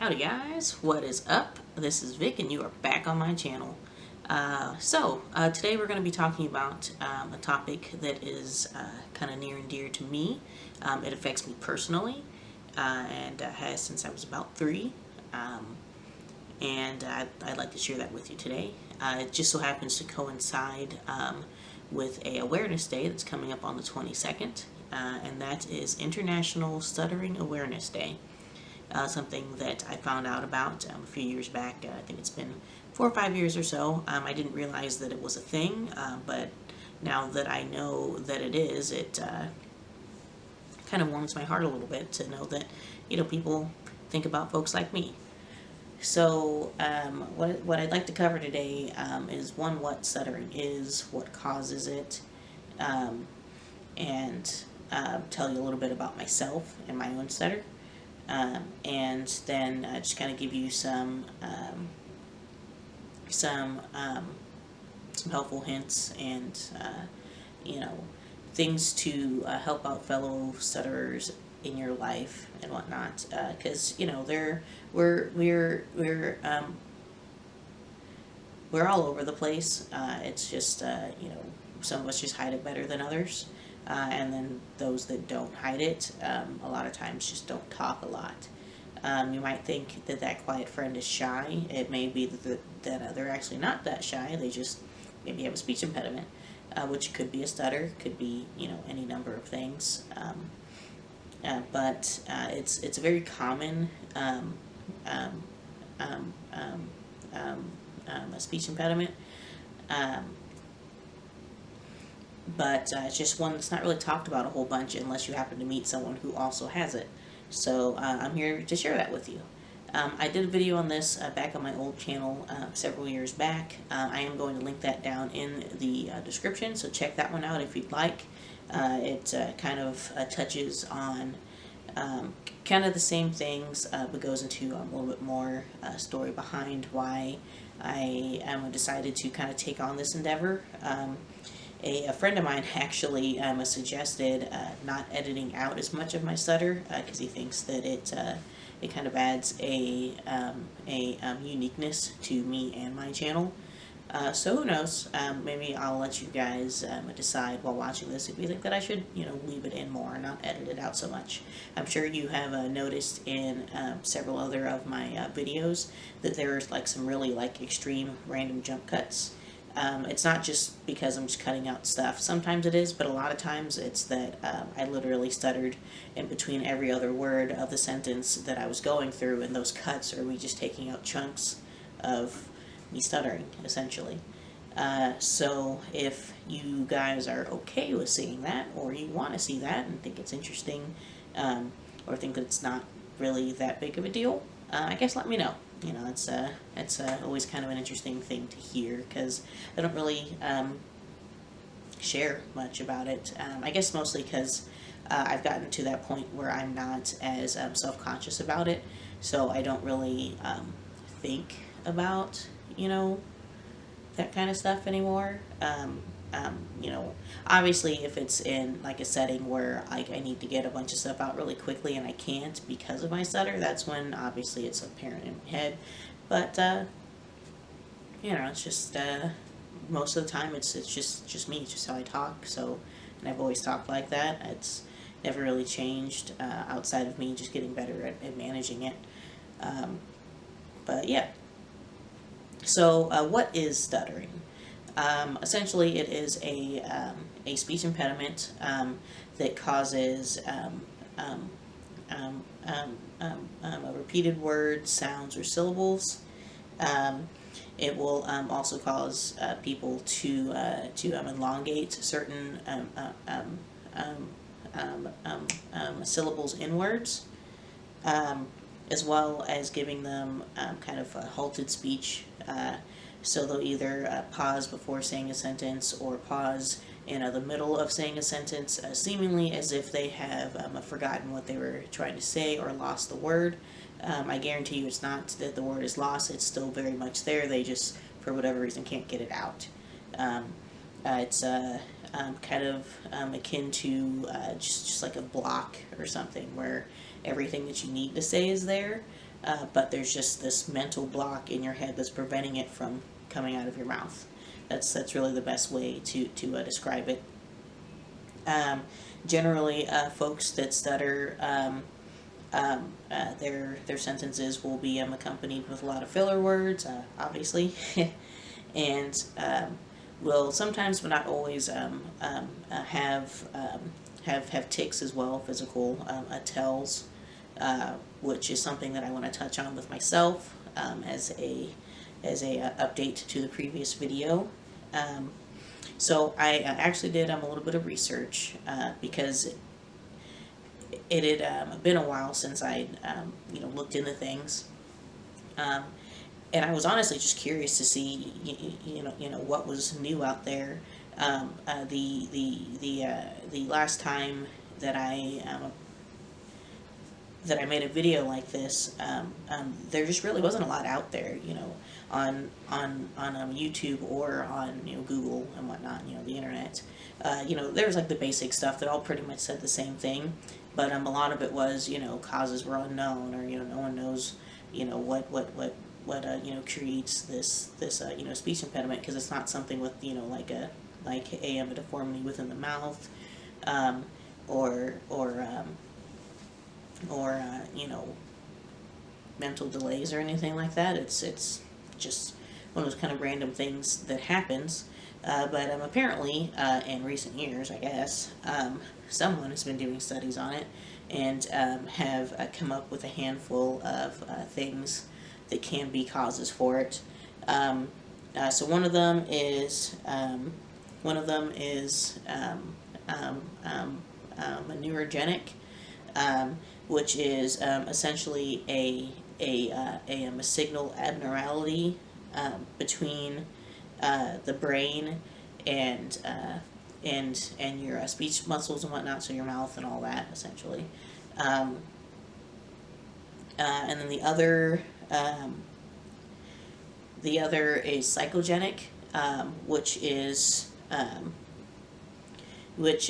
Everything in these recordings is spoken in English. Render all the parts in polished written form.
Howdy guys, what is up? This is Vic and you are back on my channel. Today we're going to be talking about a topic that is kind of near and dear to me. It affects me personally and has since I was about 3. I'd like to share that with you today. It just so happens to coincide with a awareness day that's coming up on the 22nd, and that is International Stuttering Awareness Day. Something that I found out about a few years back. I think it's been 4 or 5 years or so. I didn't realize that it was a thing, but now that I know that it is, it kind of warms my heart a little bit to know that, people think about folks like me. So what I'd like to cover today is what stuttering is, what causes it, and tell you a little bit about myself and my own stutter. And then just kind of give you some helpful hints and things to help out fellow stutterers in your life and whatnot, because we're all over the place. It's just some of us just hide it better than others. And then those that don't hide it, a lot of times just don't talk a lot. You might think that quiet friend is shy. It may be that they're actually not that shy. They just maybe have a speech impediment, which could be a stutter, could be any number of things. But it's a very common a speech impediment. But it's just one that's not really talked about a whole bunch unless you happen to meet someone who also has it. So I'm here to share that with you. I did a video on this back on my old channel several years back. I am going to link that down in the description, so check that one out if you'd like. It kind of touches on kind of the same things, but goes into a little bit more story behind why I decided to kind of take on this endeavor. A friend of mine actually suggested not editing out as much of my stutter because he thinks that it kind of adds a uniqueness to me and my channel. So who knows? Maybe I'll let you guys decide while watching this if you think that I should leave it in more and not edit it out so much. I'm sure you have noticed in several other of my videos that there's some really extreme random jump cuts. It's not just because I'm just cutting out stuff. Sometimes it is, but a lot of times it's that I literally stuttered in between every other word of the sentence that I was going through, and those cuts are me just taking out chunks of me stuttering, essentially. So if you guys are okay with seeing that, or you want to see that and think it's interesting, or think that it's not really that big of a deal, I guess let me know. It's always kind of an interesting thing to hear because I don't really share much about it. I guess mostly because I've gotten to that point where I'm not as self-conscious about it, so I don't really think about that kind of stuff anymore. Obviously if it's in a setting where I need to get a bunch of stuff out really quickly and I can't because of my stutter, that's when obviously it's apparent in my head. But it's just most of the time it's just me, it's just how I talk. So, and I've always talked like that. It's never really changed outside of me just getting better at managing it. But yeah. So what is stuttering? Essentially, it is a speech impediment that causes repeated words, sounds, or syllables. It will also cause people to elongate certain syllables in words, as well as giving them kind of a halted speech. So they'll either pause before saying a sentence or pause in the middle of saying a sentence, seemingly as if they have forgotten what they were trying to say or lost the word. I guarantee you it's not that the word is lost, it's still very much there, they just, for whatever reason, can't get it out. It's kind of akin to just like a block or something where everything that you need to say is there, but there's just this mental block in your head that's preventing it from coming out of your mouth. That's really the best way to describe it. Um, Generally, folks that stutter, their sentences will be accompanied with a lot of filler words, obviously, and will sometimes, but not always, have tics as well, physical tells, which is something that I want to touch on with myself as a update to the previous video. So I actually did a little bit of research because it had been a while since I looked into things, and I was honestly just curious to see what was new out there. The last time that I made a video like this, there just really wasn't a lot out there, on YouTube or on Google and whatnot, the internet. There was like the basic stuff that all pretty much said the same thing, but a lot of it was causes were unknown, or no one knows what creates this speech impediment, because it's not something with like a deformity within the mouth, or mental delays or anything like that. It's just one of those kind of random things that happens. But apparently, in recent years, I guess, someone has been doing studies on it, and have come up with a handful of things that can be causes for it. So one of them is a neurogenic, which is essentially a signal abnormality between the brain and your speech muscles and whatnot, so your mouth and all that, essentially. And then the other is psychogenic, which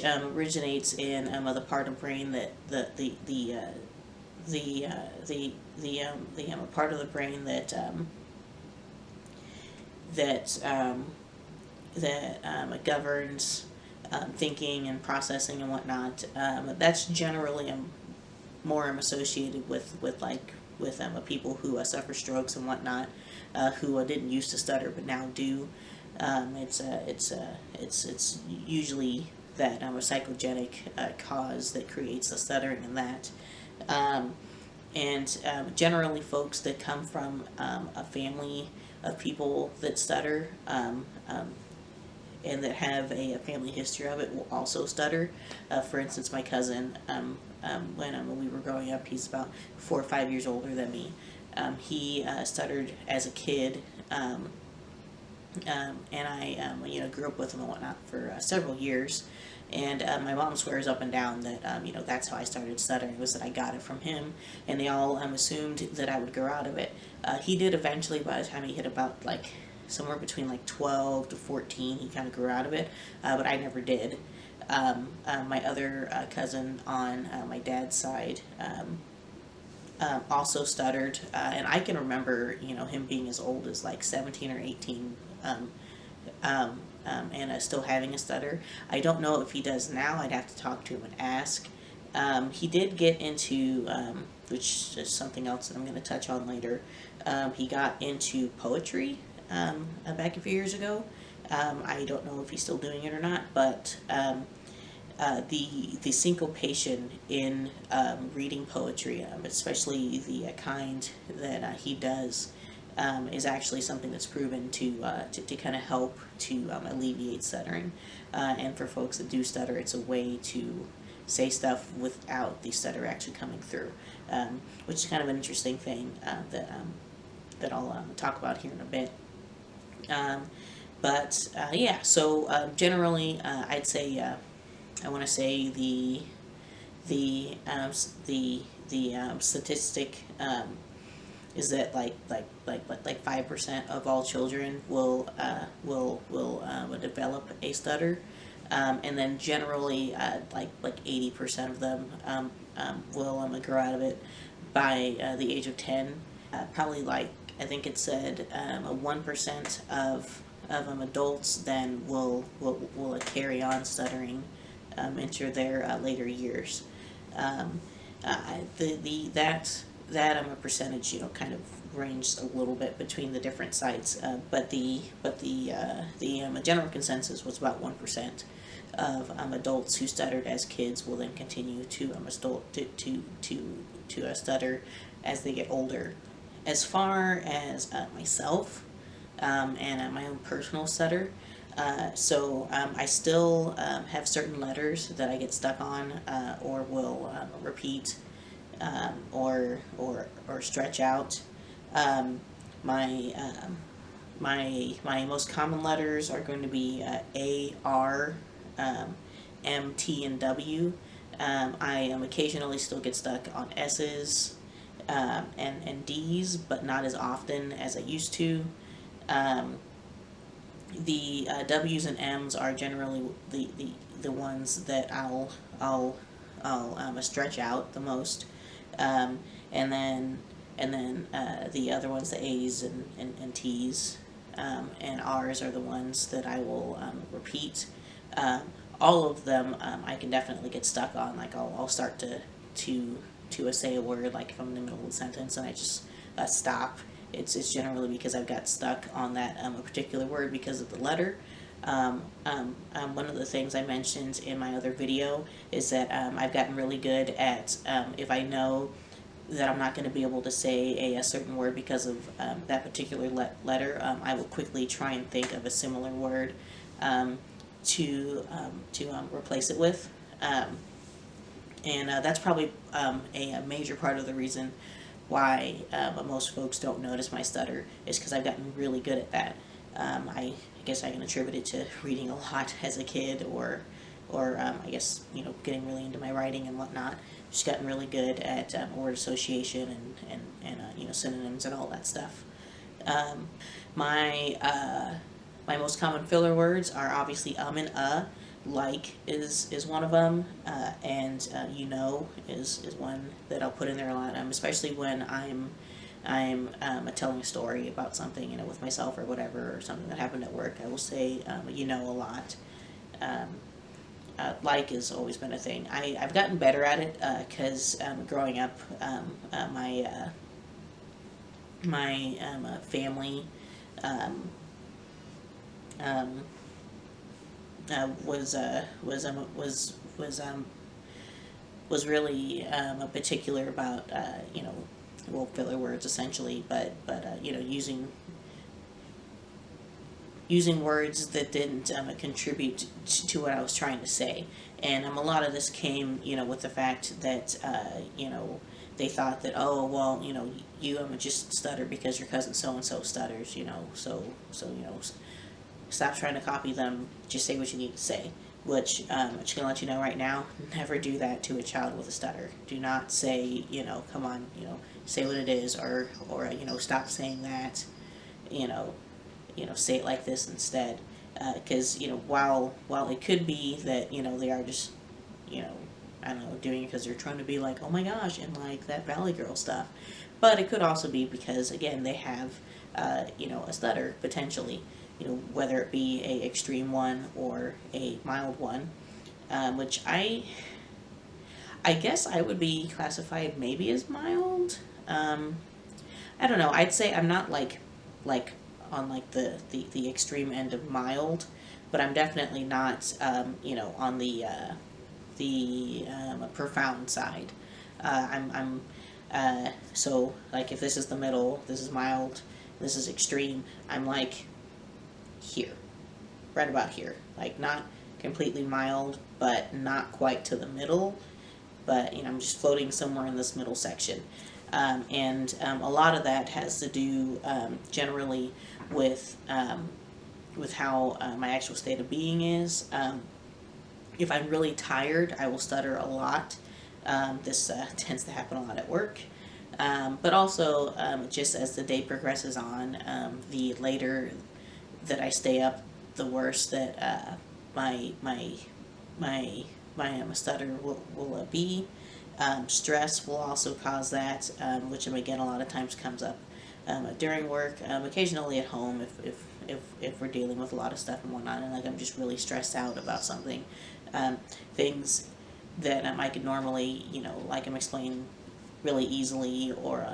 originates in the part of brain that the part of the brain that governs thinking and processing and whatnot. That's generally more associated with people who suffer strokes and whatnot, who didn't used to stutter but now do. It's usually that a psychogenic cause that creates the stuttering in that. And generally folks that come from a family of people that stutter, and that have a family history of it, will also stutter. For instance, my cousin, when we were growing up, he's about 4 or 5 years older than me. He stuttered as a kid, and I grew up with him and whatnot for several years. And my mom swears up and down that that's how I started stuttering, was that I got it from him, and they all assumed that I would grow out of it. He did eventually. By the time he hit about somewhere between 12 to 14, he kind of grew out of it, but I never did. My other cousin on my dad's side also stuttered, and I can remember him being as old as 17 or 18. And still having a stutter. I don't know if he does now. I'd have to talk to him and ask. He did get into, which is something else that I'm going to touch on later, he got into poetry back a few years ago. I don't know if he's still doing it or not, but the syncopation in reading poetry, especially the kind that he does, is actually something that's proven to kind of help to alleviate stuttering. And for folks that do stutter, it's a way to say stuff without the stutter actually coming through, which is kind of an interesting thing that I'll talk about here in a bit. Yeah, so generally, I'd say I want to say the statistic is that like 5% of all children will develop a stutter, and then generally like 80% of them will grow out of it. by the age of 10. Probably like, I think it said 1% of adults then will carry on stuttering into their later years. Um, that a percentage, kind of ranged a little bit between the different sites, but the general consensus was about 1% of adults who stuttered as kids will then continue to stutter as they get older. As far as myself, and my own personal stutter, I still have certain letters that I get stuck on, or will repeat, or stretch out. Um, my my most common letters are going to be A, R, M, T, and W. I occasionally still get stuck on S's, and D's, but not as often as I used to. Um, the W's and M's are generally the ones that I'll stretch out the most, um, and then the other ones, the A's and T's, and R's are the ones that I will repeat. Um, all of them I can definitely get stuck on. Like I'll start to say a word, like if I'm in the middle of a sentence and I just stop. It's generally because I've got stuck on that a particular word because of the letter. One of the things I mentioned in my other video is that I've gotten really good at, if I know that I'm not going to be able to say a certain word because of that particular letter, I will quickly try and think of a similar word to replace it with. And that's probably a major part of the reason why most folks don't notice my stutter, is because I've gotten really good at that. I guess I can attribute it to reading a lot as a kid, or I guess getting really into my writing and whatnot. Just gotten really good at word association and synonyms and all that stuff. My my most common filler words are obviously and like is one of them, and is one that I'll put in there a lot, especially when I'm telling a story about something, with myself or whatever, or something that happened at work. I will say a lot. Like has always been a thing. I've gotten better at it because growing up, my family um, was really particular about filler words essentially, but using words that didn't contribute to what I was trying to say. And a lot of this came with the fact that they thought that, oh well, you just stutter because your cousin so and so stutters, so stop trying to copy them, just say what you need to say. Which I'm just gonna let you know right now, never do that to a child with a stutter. Do not say, come on, say what it is, or stop saying that, say it like this instead. Because while it could be that they are just I don't know, doing it because they're trying to be like, oh my gosh, and like that Valley Girl stuff, but it could also be because again they have a stutter potentially, whether it be a extreme one or a mild one, which I guess I would be classified maybe as mild. I don't know. I'd say I'm not like on like the extreme end of mild, but I'm definitely not on the profound side. I'm so like if this is the middle, this is mild, this is extreme. I'm like here, right about here, like not completely mild, but not quite to the middle, but I'm just floating somewhere in this middle section. And a lot of that has to do generally with how my actual state of being is. If I'm really tired, I will stutter a lot. This tends to happen a lot at work. But also, just as the day progresses on, the later that I stay up, the worse that my stutter will be. Stress will also cause that, which again a lot of times comes up during work, occasionally at home if we're dealing with a lot of stuff and whatnot, and like I'm just really stressed out about something, things that I could normally, like I'm explaining really easily or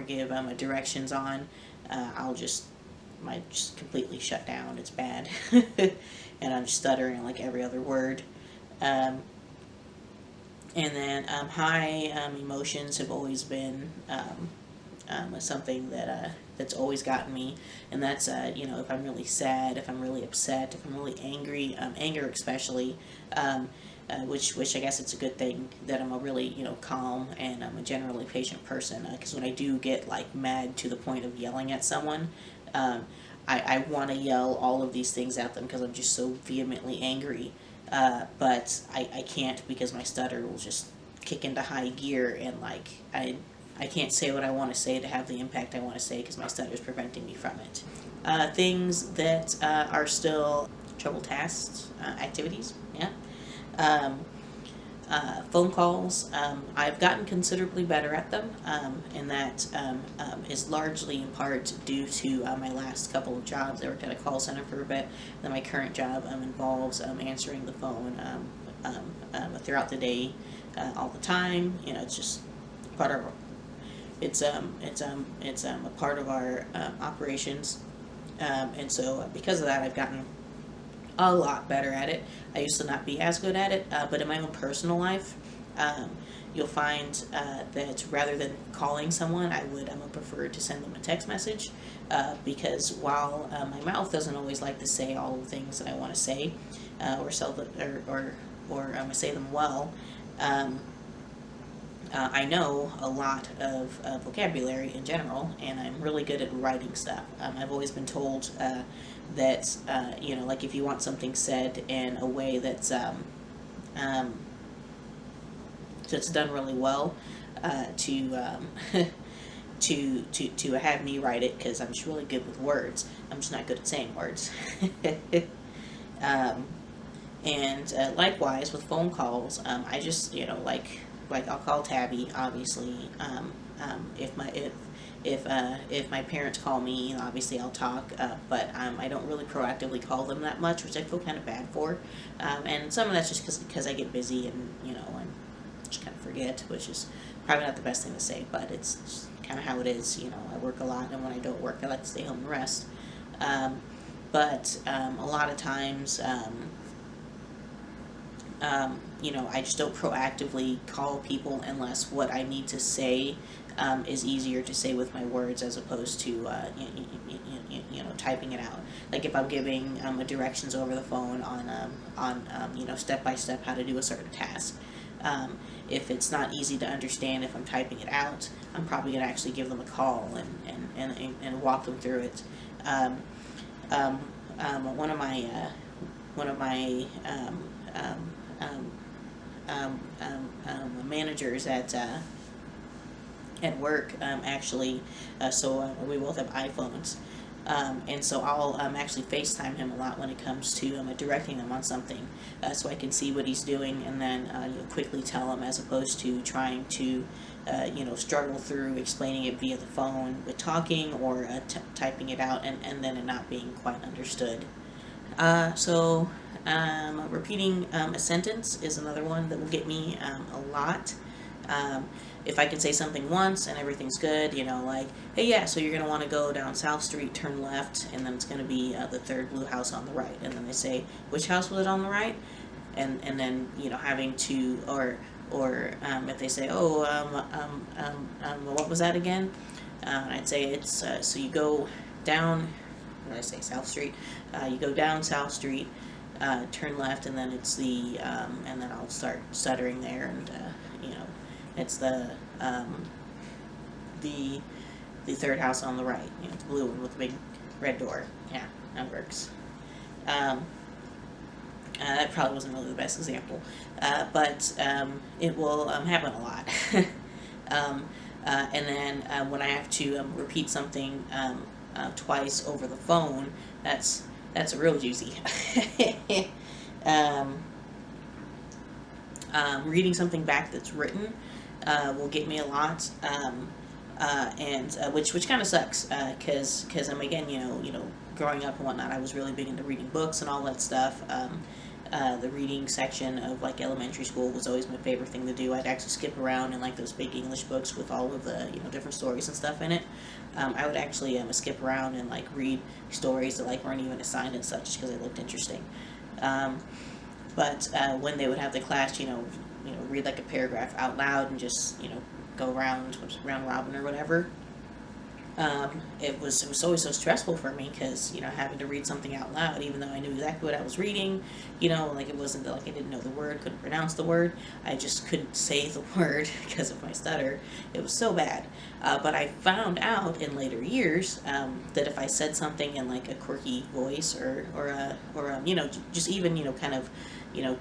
give directions on, I'll just might just completely shut down. It's bad, and I'm stuttering like every other word. Um, and then high emotions have always been something that's always gotten me, and that's if I'm really sad, if I'm really upset, if I'm really angry, anger especially, which I guess it's a good thing that I'm a really calm and I'm a generally patient person, because when I do get like mad to the point of yelling at someone, I want to yell all of these things at them because I'm just so vehemently angry, but I can't because my stutter will just kick into high gear, and like I can't say what I want to say to have the impact I want to say because my stutter is preventing me from it. Things that are still trouble tasks, activities, yeah. Um, Phone calls, I've gotten considerably better at them, and that is largely in part due to my last couple of jobs. I worked at a call center for a bit, then my current job involves answering the phone throughout the day, all the time. It's just part of a part of our operations, and so because of that, I've gotten a lot better at it. I used to not be as good at it, but in my own personal life, you'll find that rather than calling someone, I would prefer to send them a text message, because while my mouth doesn't always like to say all the things that I want to say, or say them well. I know a lot of vocabulary in general, and I'm really good at writing stuff. I've always been told that, like if you want something said in a way that's done really well, to to have me write it, because I'm just really good with words. I'm just not good at saying words. um, and likewise with phone calls, I just like I'll call Tabby, obviously. If my parents call me, obviously I'll talk, but I don't really proactively call them that much, which I feel kind of bad for. And some of that's just because I get busy and and just kind of forget, which is probably not the best thing to say, but it's kind of how it is. I work a lot, and when I don't work, I like to stay home and rest. But a lot of times, I just don't proactively call people unless what I need to say is easier to say with my words as opposed to typing it out. Like if I'm giving directions over the phone on step by step how to do a certain task. If it's not easy to understand if I'm typing it out, I'm probably going to actually give them a call and walk them through it. One of my managers at work, actually, so we both have iPhones, and so I'll actually FaceTime him a lot when it comes to directing him on something, so I can see what he's doing and then quickly tell him, as opposed to trying to struggle through explaining it via the phone with talking or typing it out and then it not being quite understood. So repeating a sentence is another one that will get me a lot. If I can say something once and everything's good, like, hey, yeah, so you're going to want to go down South Street, turn left, and then it's going to be the third blue house on the right. And then they say, which house was it on the right? And then, having to, or if they say, oh, what was that again? I'd say it's, so you go down, what did I say, South Street? You go down South Street, turn left, and then it's and then I'll start stuttering there, and it's the third house on the right. It's blue one with a big red door. Yeah, that works. That probably wasn't really the best example, but it will happen a lot. And then when I have to repeat something twice over the phone, that's a real doozy. Reading something back that's written will get me a lot, and which kind of sucks, because I'm again, growing up and whatnot, I was really big into reading books and all that stuff. The reading section of like elementary school was always my favorite thing to do. I'd actually skip around in like those big English books with all of the different stories and stuff in it. I would actually skip around and like read stories that like weren't even assigned and such just because they looked interesting. But when they would have the class, read like a paragraph out loud and just go round robin or whatever. It was always so stressful for me because having to read something out loud, even though I knew exactly what I was reading, like it wasn't like I didn't know the word, couldn't pronounce the word, I just couldn't say the word because of my stutter. It was so bad. But I found out in later years that if I said something in like a quirky voice or just even kind of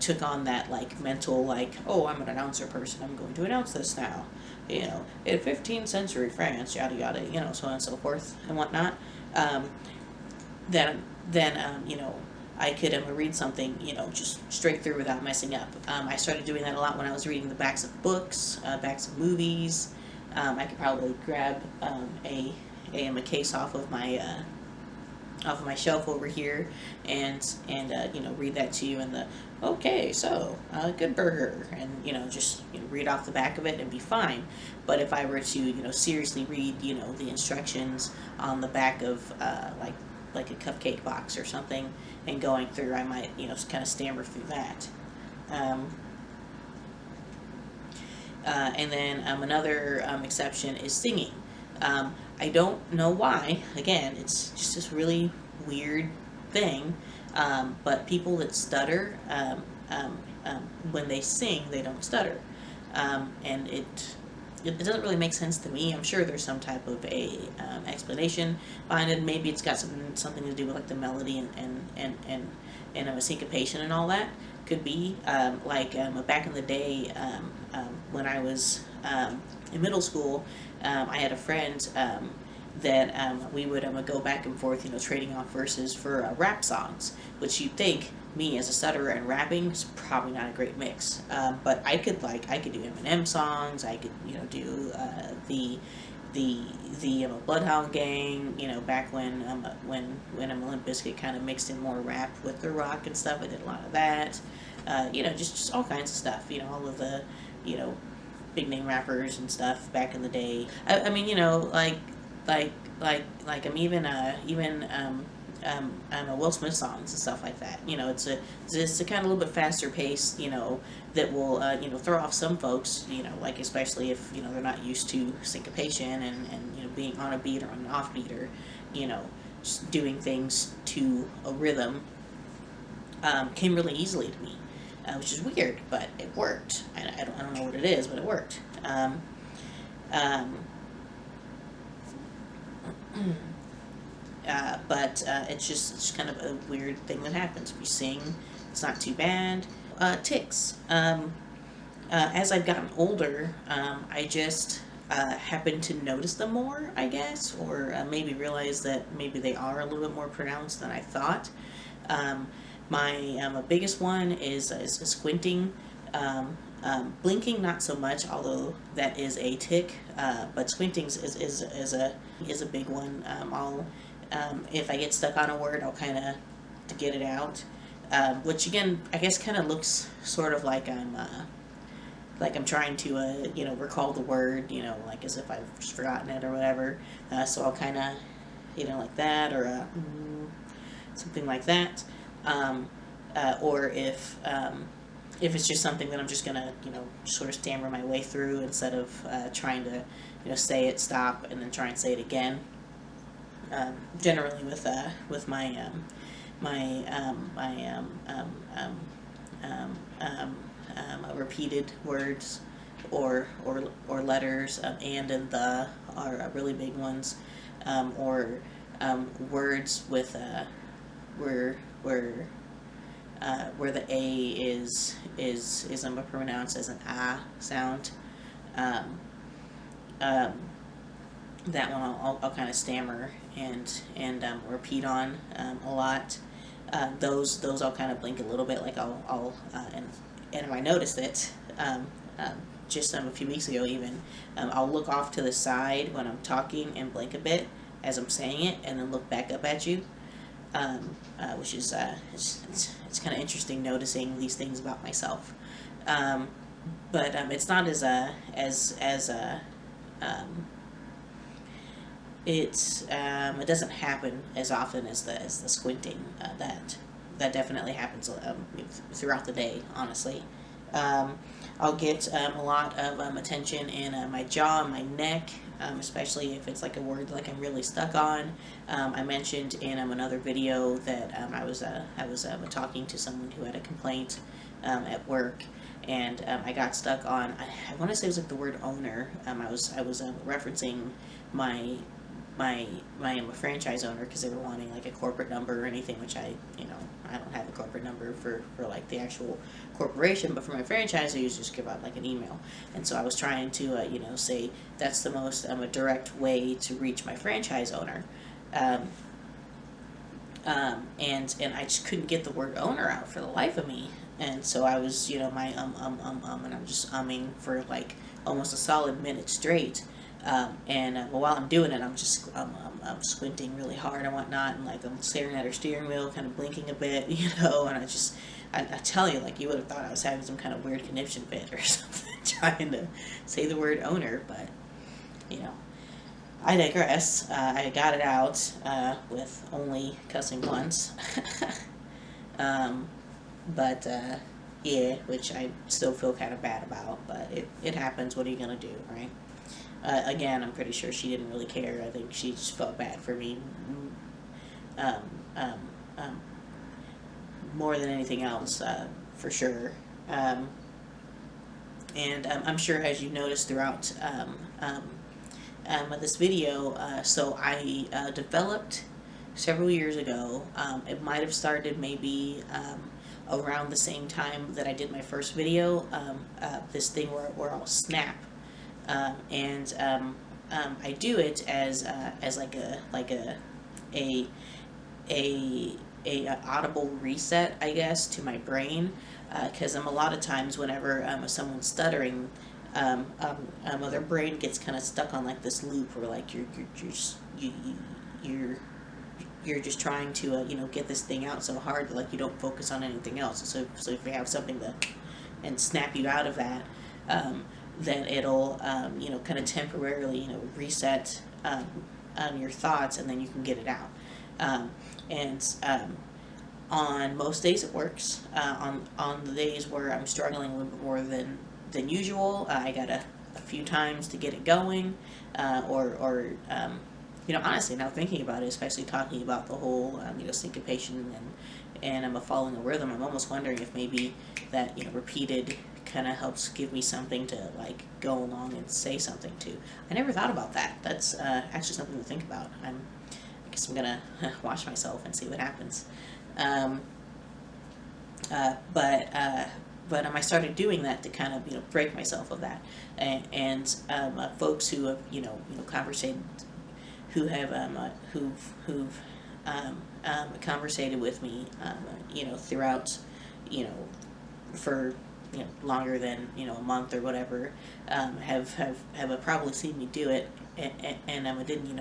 took on that like mental like, oh, I'm an announcer person, I'm going to announce this now. In 15th century France, yada yada, so on and so forth and whatnot. Then I could read something, just straight through without messing up. I started doing that a lot when I was reading the backs of books, backs of movies. I could probably grab a case off of my shelf over here and read that to you in the okay, so good burger, and just read off the back of it and be fine. But if I were to seriously read the instructions on the back of like a cupcake box or something and going through, I might kind of stammer through that. And then another exception is singing. I don't know why. Again, it's just this really weird thing. But people that stutter, when they sing, they don't stutter. And it doesn't really make sense to me. I'm sure there's some type of a explanation behind it. Maybe it's got something to do with like the melody and a syncopation and all that. Could be back in the day when I was in middle school. I had a friend that we would go back and forth, trading off verses for rap songs, which you'd think me as a stutterer and rapping is probably not a great mix. But I could do Eminem songs. I could do the Bloodhound Gang. Back when Limp Bizkit kind of mixed in more rap with the rock and stuff. I did a lot of that. Just all kinds of stuff. All of the big name rappers and stuff back in the day. I mean, I'm even Will Smith songs and stuff like that. It's a kind of a little bit faster pace. That will throw off some folks. Like especially if they're not used to syncopation and being on a beat or on an off beat or just doing things to a rhythm. Came really easily to me. Which is weird, but it worked. I don't know what it is, but it worked. But it's just kind of a weird thing that happens. If you sing, it's not too bad. Tics. As I've gotten older, I just happen to notice them more, I guess, or maybe realize that maybe they are a little bit more pronounced than I thought. My biggest one is squinting. Blinking not so much, although that is a tic. But squinting is a big one. If I get stuck on a word, I'll kind of to get it out. Which again, I guess kind of looks sort of like I'm trying to recall the word, like as if I've just forgotten it or whatever. So I'll kind of like that or something like that. Or if it's just something that I'm just gonna sort of stammer my way through instead of trying to say it, stop, and then try and say it again. Generally with my repeated words or letters, and the are really big ones, or words with where the A is pronounced as an ah sound. That one I'll kind of stammer and repeat on a lot. Those I'll kind of blink a little bit, like I'll and if I noticed it, just a few weeks ago even, I'll look off to the side when I'm talking and blink a bit as I'm saying it, and then look back up at you, which is it's kind of interesting noticing these things about myself. But it's not it doesn't happen as often as the squinting. That definitely happens throughout the day, honestly. I'll get a lot of attention in my jaw and my neck, especially if it's like a word like I'm really stuck on. I mentioned in another video that I was talking to someone who had a complaint at work, and I got stuck on. I want to say it was like the word owner. I was referencing my I'm a franchise owner because they were wanting like a corporate number or anything, which I don't have a corporate number for like the actual corporation, but for my franchise I usually just give out like an email. And so I was trying to say that's the most a direct way to reach my franchise owner, and I just couldn't get the word owner out for the life of me. And so I was my and I'm just umming for like almost a solid minute straight. Well, while I'm doing it, I'm squinting really hard and whatnot, and like I'm staring at her steering wheel, kind of blinking a bit, and I tell you, like, you would have thought I was having some kind of weird conniption fit or something, trying to say the word owner, but I digress. I got it out with only cussing once, but yeah, which I still feel kind of bad about, but it happens. What are you gonna do, right? Again, I'm pretty sure she didn't really care. I think she just felt bad for me um, um, um, more than anything else, for sure. And I'm sure, as you noticed throughout this video, so I developed several years ago. It might have started maybe around the same time that I did my first video, this thing where I'll snap. I do it as like a audible reset, I guess, to my brain, because a lot of times whenever someone's stuttering, their brain gets kind of stuck on like this loop where like you're just trying to get this thing out so hard that like you don't focus on anything else. So if you have something and snap you out of that, then it'll kind of temporarily reset your thoughts, and then you can get it out. On most days it works. On the days where I'm struggling a little bit more than usual, I got a few times to get it going, or honestly, now thinking about it, especially talking about the whole syncopation and I'm following a rhythm, I'm almost wondering if maybe that repeated kind of helps give me something to like go along and say something to. I never thought about that. That's actually something to think about. I guess I'm gonna watch myself and see what happens. But I started doing that to kind of break myself of that, and folks who have conversated, who've conversated with me throughout for longer than a month or whatever, have probably seen me do it, and I didn't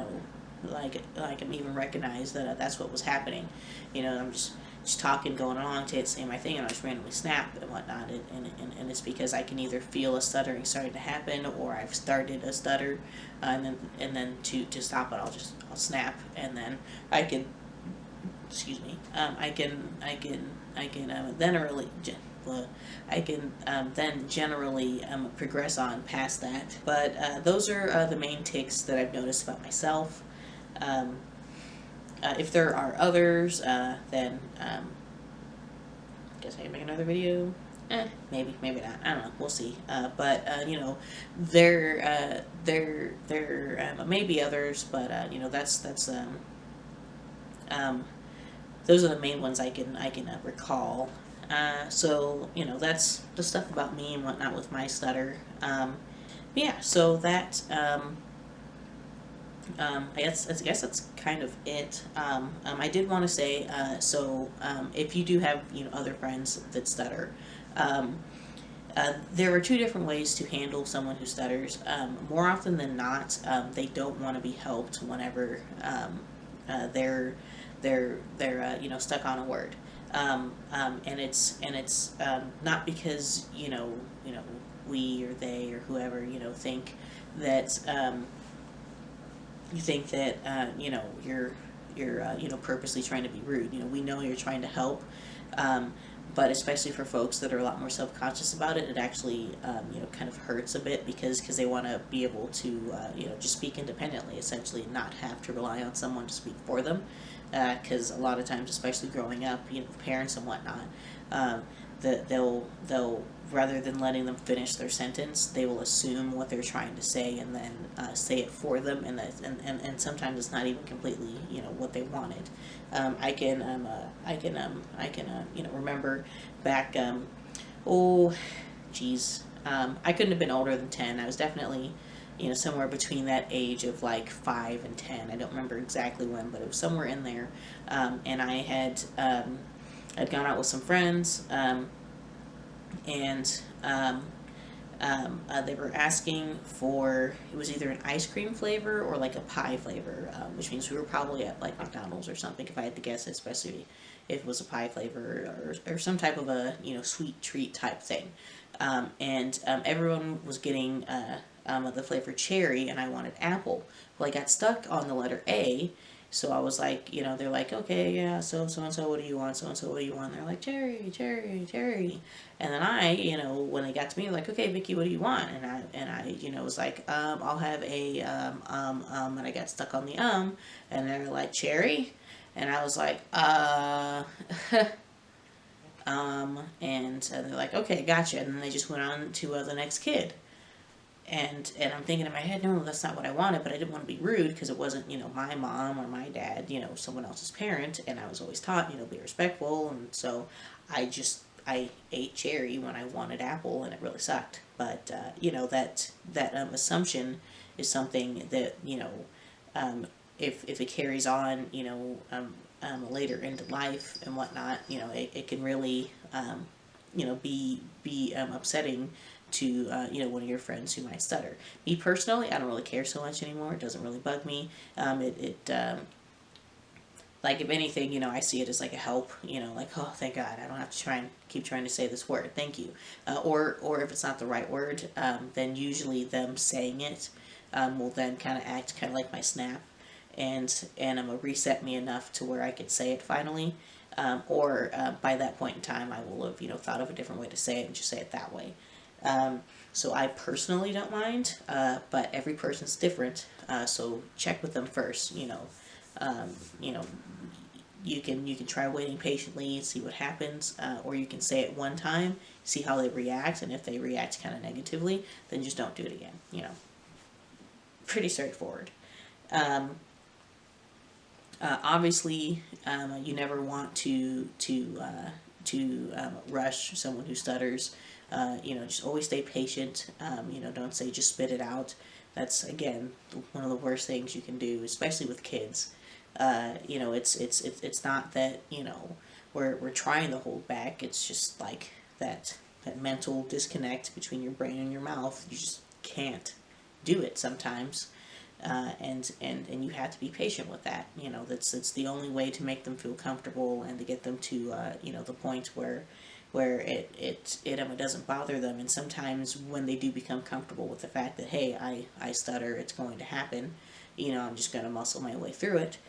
like I'm even recognize that that's what was happening. I'm just talking, going along to it, saying my thing, and I just randomly snap and whatnot, and it's because I can either feel a stuttering starting to happen, or I've started a stutter, and then to stop it, I'll snap, and then I can then generally progress on past that. But those are the main tics that I've noticed about myself. If there are others, then I guess I can make another video. Maybe not. I don't know. We'll see. But there may be others, but that's those are the main ones I can recall. So that's the stuff about me and whatnot with my stutter. Yeah. So that I guess that's kind of it. I did want to say, if you do have other friends that stutter, There are two different ways to handle someone who stutters. More often than not, they don't want to be helped whenever they're stuck on a word, and it's not because we or they or whoever think that you think that you're purposely trying to be rude. We know you're trying to help, um, but especially for folks that are a lot more self-conscious about it, it actually kind of hurts a bit because they want to be able to just speak independently, essentially, and not have to rely on someone to speak for them. Because a lot of times, especially growing up, parents and whatnot, um, that they'll rather than letting them finish their sentence, they will assume what they're trying to say and then say it for them, and sometimes it's not even completely what they wanted. I can remember back oh geez I couldn't have been older than 10. I was definitely somewhere between that age of like 5 and 10. I don't remember exactly when, but it was somewhere in there. And I'd gone out with some friends, and they were asking for, it was either an ice cream flavor or like a pie flavor, which means we were probably at like McDonald's or something, if I had to guess, especially if it was a pie flavor or some type of a sweet treat type thing. And everyone was getting the flavor cherry, and I wanted apple. Well, I got stuck on the letter A, so I was like, they're like, okay, yeah, so and so, what do you want? So and so, what do you want? And they're like, cherry, cherry, cherry. And then when they got to me, like, okay, Vicky, what do you want? And I was like, I'll have a and I got stuck on the and they're like, cherry, and I was like, and they're like, okay, gotcha. And then they just went on to the next kid. And I'm thinking in my head, no, that's not what I wanted, but I didn't want to be rude because it wasn't, my mom or my dad, someone else's parent, and I was always taught, be respectful, and so I ate cherry when I wanted apple, and it really sucked. But that assumption is something that if it carries on, later into life and whatnot, it can really be upsetting to one of your friends who might stutter. Me personally, I don't really care so much anymore. It doesn't really bug me. Like, if anything, I see it as like a help. Like, oh, thank God, I don't have to keep trying to say this word. Thank you. Or if it's not the right word, then usually them saying it will then kind of act kind of like my snap, and reset me enough to where I could say it finally. Or by that point in time, I will have thought of a different way to say it and just say it that way. So I personally don't mind, but every person's different. So check with them first. Um, you know, you can try waiting patiently and see what happens, or you can say it one time, see how they react, and if they react kind of negatively, then just don't do it again. Pretty straightforward. Um, Obviously, you never want to rush someone who stutters. Just always stay patient. Don't say just spit it out. That's again one of the worst things you can do, especially with kids. It's not that we're trying to hold back. It's just like that mental disconnect between your brain and your mouth. You just can't do it sometimes. And you have to be patient with that. That's the only way to make them feel comfortable and to get them to the point where it doesn't bother them. And sometimes when they do become comfortable with the fact that, hey, I stutter, it's going to happen, I'm just going to muscle my way through it.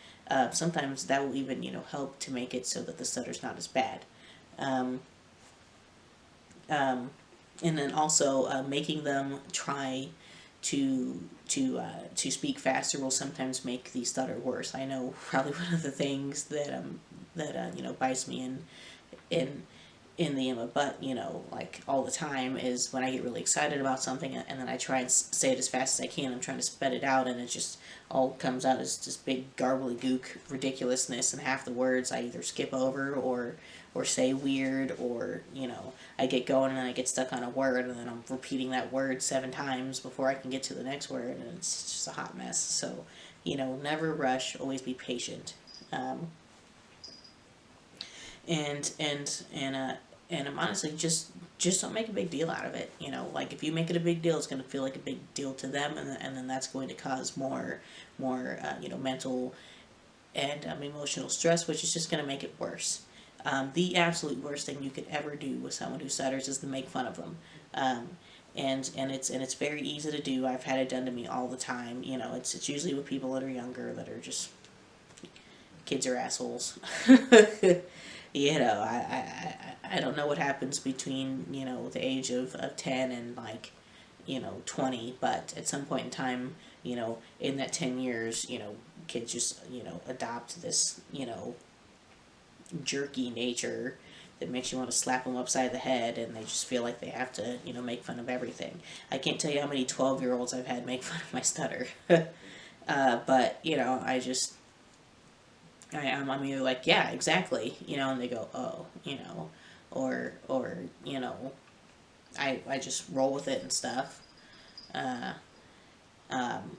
Sometimes that will even help to make it so that the stutter's not as bad. Um, um, and then also making them try to speak faster will sometimes make the stutter worse. I know probably one of the things that bites me in the butt, like all the time, is when I get really excited about something and then I try and say it as fast as I can. I'm trying to spit it out, and it just all comes out as just big gobbledygook ridiculousness, and half the words I either skip over or say weird, or I get going and then I get stuck on a word, and then I'm repeating that word 7 times before I can get to the next word, and it's just a hot mess. So never rush, always be patient. And I'm honestly just don't make a big deal out of it. You know, like if you make it a big deal, it's going to feel like a big deal to them, and then that's going to cause more you know, mental and emotional stress, which is just going to make it worse. The absolute worst thing you could ever do with someone who stutters is to make fun of them. Um, and it's very easy to do. I've had it done to me all the time. You know, it's usually with people that are younger, that are just, kids are assholes. You know, I don't know what happens between, you know, the age of 10 and like, you know, 20, but at some point in time, you know, in that 10 years, you know, kids just, you know, adopt this, you know, jerky nature that makes you want to slap them upside the head, and they just feel like they have to, you know, make fun of everything. I can't tell you how many 12-year-olds I've had make fun of my stutter. But, you know, I'm either like, yeah, exactly, you know, and they go, oh, you know, or you know, I just roll with it and stuff, uh, and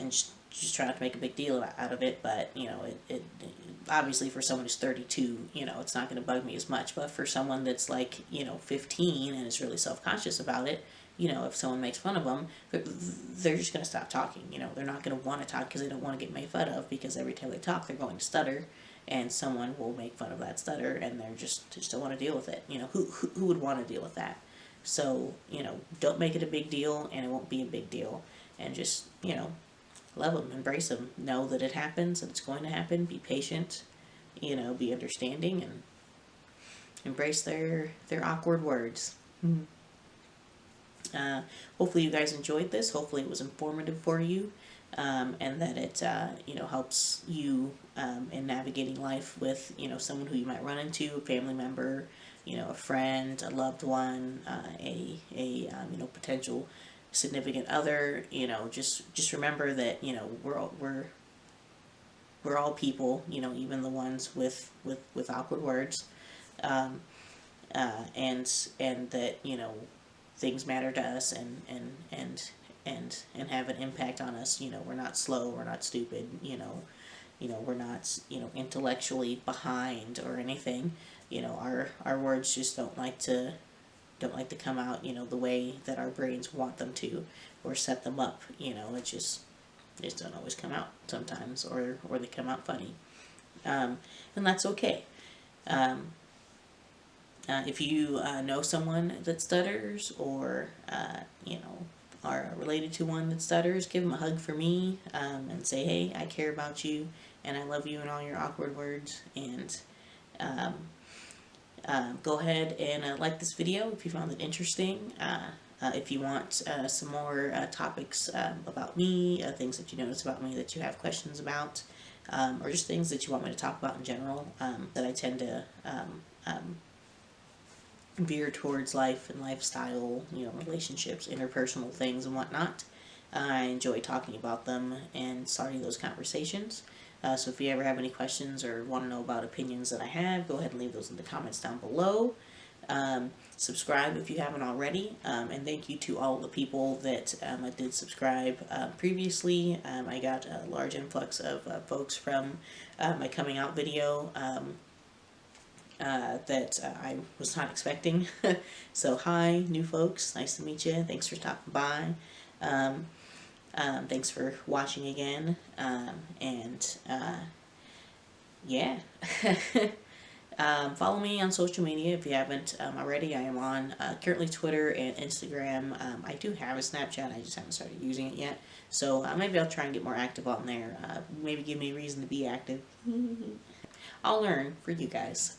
just try not to make a big deal out of it. But you know, it obviously for someone who's 32, you know, it's not going to bug me as much. But for someone that's like, you know, 15 and is really self-conscious about it, you know, if someone makes fun of them, they're just going to stop talking. You know, they're not going to want to talk because they don't want to get made fun of, because every time they talk, they're going to stutter, and someone will make fun of that stutter, and they're just don't want to deal with it. You know, who would want to deal with that? So, you know, don't make it a big deal, and it won't be a big deal. And just, you know, love them, embrace them, know that it happens, and it's going to happen. Be patient, you know, be understanding, and embrace their awkward words. Hopefully you guys enjoyed this. Hopefully it was informative for you, and that it you know, helps you in navigating life with, you know, someone who you might run into, a family member, you know, a friend, a loved one, you know, potential significant other. You know, just remember that, you know, we're all people. You know, even the ones with awkward words, and that, you know, things matter to us, and have an impact on us. You know, we're not slow, we're not stupid. You know, we're not, you know, intellectually behind or anything. You know, our words just don't like to come out, you know, the way that our brains want them to, or set them up. You know, it just don't always come out sometimes, or they come out funny, and that's okay. If you know someone that stutters, or you know, are related to one that stutters, give them a hug for me, and say, hey, I care about you, and I love you, and all your awkward words. And go ahead and like this video if you found it interesting. If you want some more topics about me, things that you notice about me that you have questions about, or just things that you want me to talk about in general, that I tend to veer towards life and lifestyle, you know, relationships, interpersonal things and whatnot. I enjoy talking about them and starting those conversations. So if you ever have any questions or want to know about opinions that I have, go ahead and leave those in the comments down below. Subscribe if you haven't already, and thank you to all the people that did subscribe previously. I got a large influx of folks from my coming out video, that I was not expecting. So hi, new folks, nice to meet you. Thanks for stopping by. Thanks for watching again. And yeah. Follow me on social media if you haven't already. I am on currently Twitter and Instagram. I do have a Snapchat, I just haven't started using it yet. So maybe I'll try and get more active on there. Maybe give me a reason to be active. I'll learn for you guys.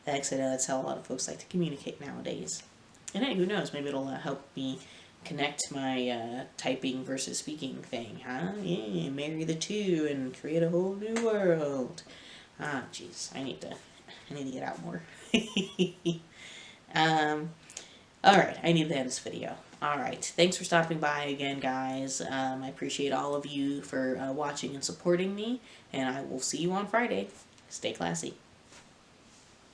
Actually, that's how a lot of folks like to communicate nowadays. And hey, who knows, maybe it'll help me connect my typing versus speaking thing, huh? Yeah, marry the two and create a whole new world. Ah, jeez, I need to get out more. Alright, I need to end this video. Alright, thanks for stopping by again, guys. I appreciate all of you for watching and supporting me, and I will see you on Friday. Stay classy.